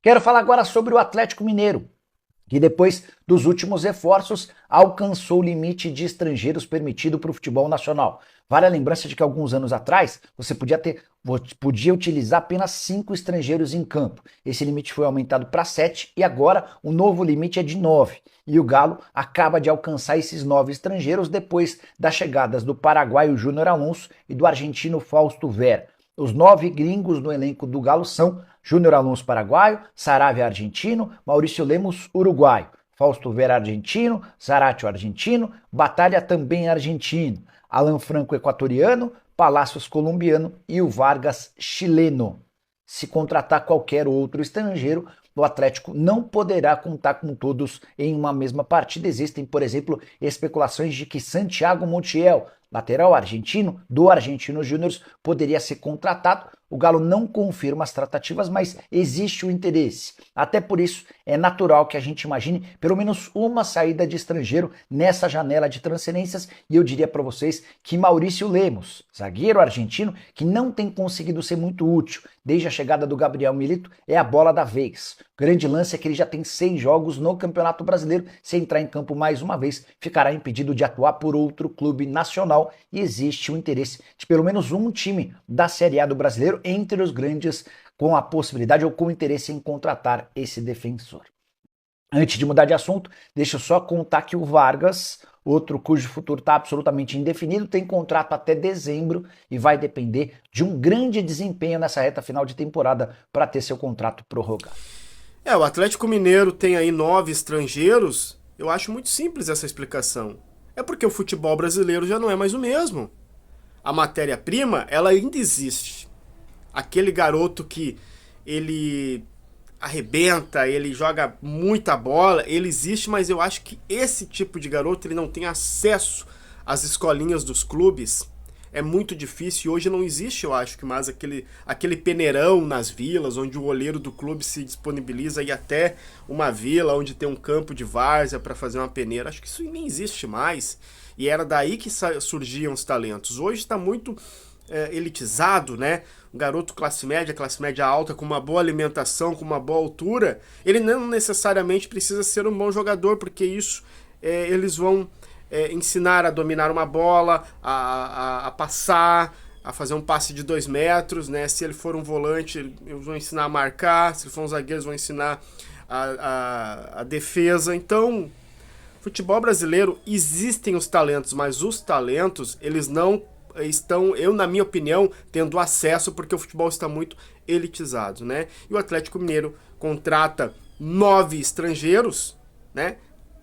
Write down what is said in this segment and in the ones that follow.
Quero falar agora sobre o Atlético Mineiro, que depois dos últimos reforços alcançou o limite de estrangeiros permitido para o futebol nacional. Vale a lembrança de que alguns anos atrás você podia utilizar apenas 5 estrangeiros em campo. Esse limite foi aumentado para 7 e agora o novo limite é de 9. E o Galo acaba de alcançar esses 9 estrangeiros depois das chegadas do paraguaio Júnior Alonso e do argentino Fausto Vera. Os 9 gringos no elenco do Galo são Júnior Alonso paraguaio, Saravia argentino, Maurício Lemos uruguaio, Fausto Vera argentino, Zaratio argentino, Batalha também argentino, Alan Franco equatoriano, Palacios colombiano e o Vargas chileno. Se contratar qualquer outro estrangeiro, o Atlético não poderá contar com todos em uma mesma partida. Existem, por exemplo, especulações de que Santiago Montiel, lateral argentino, do Argentinos Júnior, poderia ser contratado. O Galo não confirma as tratativas, mas existe o interesse. Até por isso, é natural que a gente imagine pelo menos uma saída de estrangeiro nessa janela de transferências. E eu diria para vocês que Maurício Lemos, zagueiro argentino, que não tem conseguido ser muito útil desde a chegada do Gabriel Milito, é a bola da vez. O grande lance é que ele já tem 6 jogos no Campeonato Brasileiro. Se entrar em campo mais uma vez, ficará impedido de atuar por outro clube nacional. E existe o interesse de pelo menos um time da Série A do Brasileiro entre os grandes com a possibilidade ou com interesse em contratar esse defensor. Antes de mudar de assunto, deixa eu só contar que o Vargas, outro cujo futuro está absolutamente indefinido, tem contrato até dezembro e vai depender de um grande desempenho nessa reta final de temporada para ter seu contrato prorrogado. O Atlético Mineiro tem aí 9 estrangeiros. Eu acho muito simples essa explicação. É porque o futebol brasileiro já não é mais o mesmo. A matéria-prima, ela ainda existe. Aquele garoto que ele arrebenta, ele joga muita bola, ele existe, mas eu acho que esse tipo de garoto ele não tem acesso às escolinhas dos clubes. É muito difícil e hoje não existe, eu acho, que mais aquele peneirão nas vilas, onde o olheiro do clube se disponibiliza a ir até uma vila onde tem um campo de várzea para fazer uma peneira. Acho que isso nem existe mais. E era daí que surgiam os talentos. Hoje está muito elitizado, né? Um garoto classe média alta, com uma boa alimentação, com uma boa altura, ele não necessariamente precisa ser um bom jogador, porque isso eles vão ensinar a dominar uma bola, a passar, a fazer um passe de 2 metros, né? Se ele for um volante, eles vão ensinar a marcar, se ele for um zagueiro, eles vão ensinar a defesa. Então, futebol brasileiro, existem os talentos, mas os talentos, eles não estão, na minha opinião, tendo acesso, porque o futebol está muito elitizado, né? E o Atlético Mineiro contrata 9 estrangeiros, né?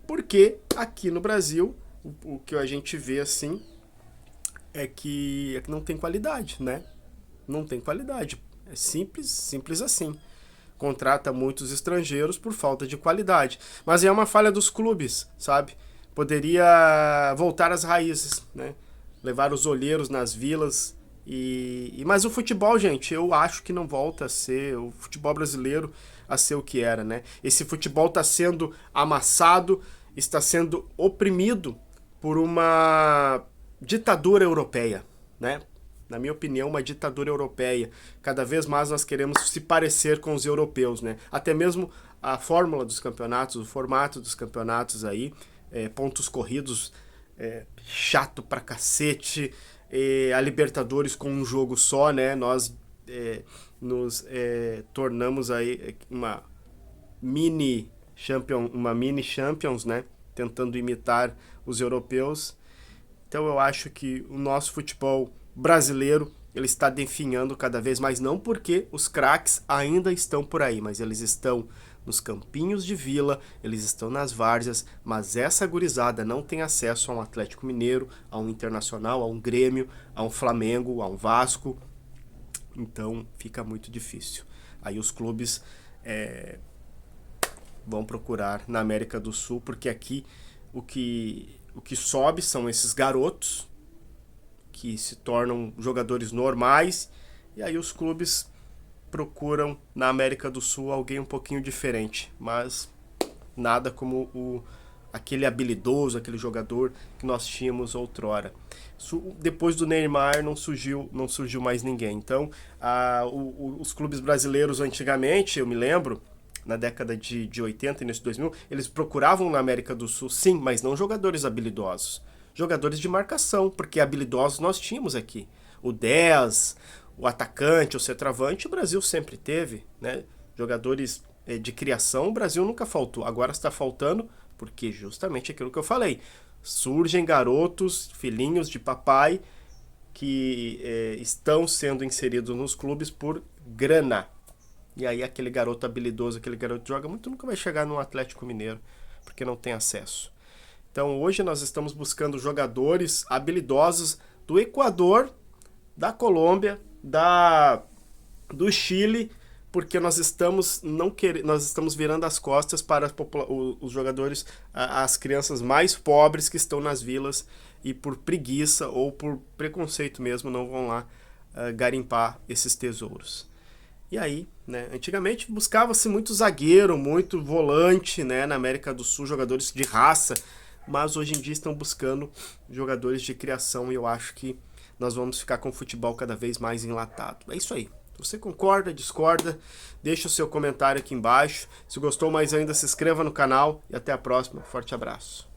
Porque aqui no Brasil, o que a gente vê assim é que não tem qualidade, né? Não tem qualidade. É simples assim. Contrata muitos estrangeiros por falta de qualidade. Mas é uma falha dos clubes, sabe? Poderia voltar às raízes, né? Levar os olheiros nas vilas. Mas o futebol, gente, eu acho que não volta a ser o futebol brasileiro a ser o que era, né? Esse futebol está sendo amassado, está sendo oprimido por uma ditadura europeia, né? Na minha opinião, uma ditadura europeia. Cada vez mais nós queremos se parecer com os europeus, né? Até mesmo a fórmula dos campeonatos, o formato dos campeonatos aí, pontos corridos, chato pra cacete, a Libertadores com um jogo só, né? Nós nos tornamos aí uma mini Champions, né? Tentando imitar os europeus. Então eu acho que o nosso futebol brasileiro ele está definhando cada vez mais, não porque os craques ainda estão por aí, mas eles estão nos campinhos de vila, eles estão nas várzeas, mas essa gurizada não tem acesso a um Atlético Mineiro, a um Internacional, a um Grêmio, a um Flamengo, a um Vasco. Então fica muito difícil. Aí os clubes vão procurar na América do Sul, porque aqui o que sobe são esses garotos que se tornam jogadores normais, e aí os clubes procuram na América do Sul alguém um pouquinho diferente, mas nada como aquele habilidoso, aquele jogador que nós tínhamos outrora. Depois do Neymar não surgiu mais ninguém. Então os clubes brasileiros antigamente, eu me lembro, na década de 80 e início de 2000, eles procuravam na América do Sul, sim, mas não jogadores habilidosos. Jogadores de marcação, porque habilidosos nós tínhamos aqui. O 10, o atacante, o centroavante, o Brasil sempre teve, né? Jogadores de criação, o Brasil nunca faltou. Agora está faltando, porque justamente aquilo que eu falei. Surgem garotos, filhinhos de papai, que estão sendo inseridos nos clubes por grana. E aí aquele garoto habilidoso, aquele garoto que joga muito, nunca vai chegar no Atlético Mineiro, porque não tem acesso. Então hoje nós estamos buscando jogadores habilidosos do Equador, da Colômbia, do Chile, porque nós estamos virando as costas para os jogadores, as crianças mais pobres que estão nas vilas e por preguiça ou por preconceito mesmo não vão lá garimpar esses tesouros. E aí, né, antigamente buscava-se muito zagueiro, muito volante, né, na América do Sul, jogadores de raça, mas hoje em dia estão buscando jogadores de criação e eu acho que nós vamos ficar com o futebol cada vez mais enlatado. É isso aí. Você concorda, discorda? Deixa o seu comentário aqui embaixo. Se gostou mais ainda, se inscreva no canal e até a próxima. Forte abraço.